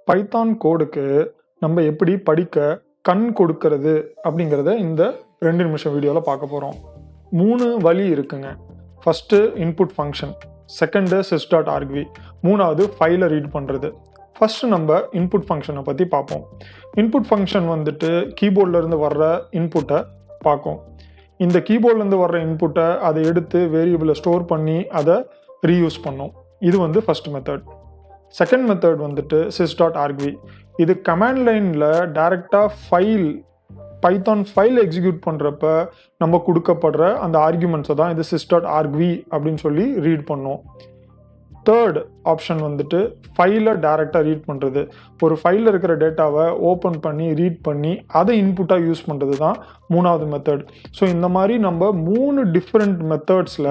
Python கோடுக்கு நம்ம எப்படி படிக்க கண் கொடுக்கறது அப்படிங்கிறத இந்த 2 நிமிஷம் வீடியோவில் பார்க்க போகிறோம். 3 வழி இருக்குங்க. First input function, second sys.argv, மூணாவது ஃபைலை ரீட் பண்ணுறது. ஃபஸ்ட்டு நம்ம இன்புட் ஃபங்க்ஷனை பற்றி பார்ப்போம். இன்புட் ஃபங்க்ஷன் வந்துட்டு கீபோர்ட்லேருந்து வர்ற இன்புட்டை பார்க்கும். இந்த கீபோர்ட்லேருந்து வர்ற இன்புட்டை அதை எடுத்து வேரியபிளை ஸ்டோர் பண்ணி அதை ரீயூஸ் பண்ணும். இது வந்து ஃபஸ்ட் மெத்தட். செகண்ட் மெத்தட் வந்துட்டு sys.argv. இது கமாண்ட் லைனில் டைரெக்டாக பைத்தான் ஃபைல் எக்ஸிக்யூட் பண்ணுறப்ப நம்ம கொடுக்கப்படுற அந்த ஆர்குமெண்ட்ஸை தான் இது sys.argv அப்படின்னு சொல்லி ரீட் பண்ணும். தேர்ட் ஆப்ஷன் வந்துட்டு ஃபைலை டைரெக்டாக ரீட் பண்ணுறது. ஒரு ஃபைலில் இருக்கிற டேட்டாவை ஓப்பன் பண்ணி ரீட் பண்ணி அதை இன்புட்டாக யூஸ் பண்ணுறது தான் மூணாவது மெத்தட். ஸோ இந்த மாதிரி நம்ம 3 டிஃப்ரெண்ட் மெத்தட்ஸில்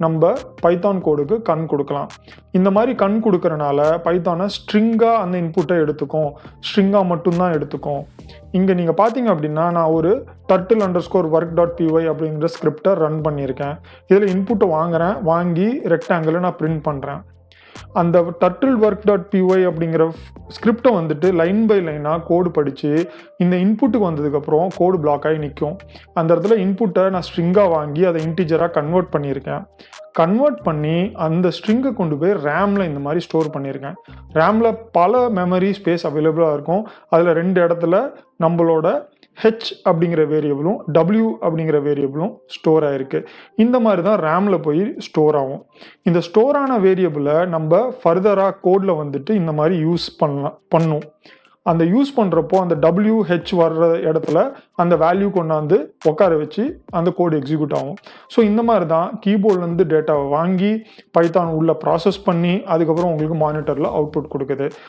நம்ம பைத்தான் கோடுக்கு கண் கொடுக்கலாம். இந்த மாதிரி கண் கொடுக்கறனால பைத்தானை ஸ்ட்ரிங்காக அந்த இன்புட்டை எடுத்துக்கும், ஸ்ட்ரிங்காக மட்டும்தான் எடுத்துக்கும். இங்கே நீங்கள் பார்த்தீங்க அப்படின்னா நான் ஒரு turtle_work.py அப்படிங்கிற ஸ்கிரிப்டை ரன் பண்ணியிருக்கேன். இதில் இன்புட்டை வாங்கி ரெக்டாங்கிளை நான் பிரிண்ட் பண்ணுறேன். அந்த turtle_work.py அப்படிங்கிற ஸ்கிரிப்டை வந்துட்டு லைன் பை லைனாக கோடு படித்து இந்த இன்புட்டுக்கு வந்ததுக்கப்புறம் கோடு பிளாக் ஆகி நிற்கும். அந்த இடத்துல இன்புட்டை நான் ஸ்ட்ரிங்காக வாங்கி அதை இன்டிஜராக கன்வெர்ட் பண்ணியிருக்கேன். கன்வெர்ட் பண்ணி அந்த ஸ்ட்ரிங்கை கொண்டு போய் ரேமில் இந்த மாதிரி ஸ்டோர் பண்ணியிருக்கேன். ரேமில் பல மெமரி ஸ்பேஸ் அவைலபிளாக இருக்கும். அதில் 2 இடத்துல நம்மளோட h அப்படிங்கிற வேரியபிளும் w அப்படிங்கிற வேரியபிளும் ஸ்டோர் ஆகிருக்கு. இந்த மாதிரி தான் ரேமில் போய் ஸ்டோர் ஆகும். இந்த ஸ்டோரான வேரியபிளை நம்ம ஃபர்தராக கோடில் வந்துட்டு இந்த மாதிரி யூஸ் பண்ணும். அந்த யூஸ் பண்ணுறப்போ அந்த WH வர்ற இடத்துல அந்த வேல்யூ கொண்டாந்து உட்கார வச்சு அந்த கோடு எக்ஸிக்யூட் ஆகும். ஸோ இந்த மாதிரி தான் கீபோர்ட்லேருந்து டேட்டாவை வாங்கி பைத்தான் உள்ள ப்ராசஸ் பண்ணி அதுக்கப்புறம் உங்களுக்கு மானிட்டரில் அவுட்புட் கொடுக்குது.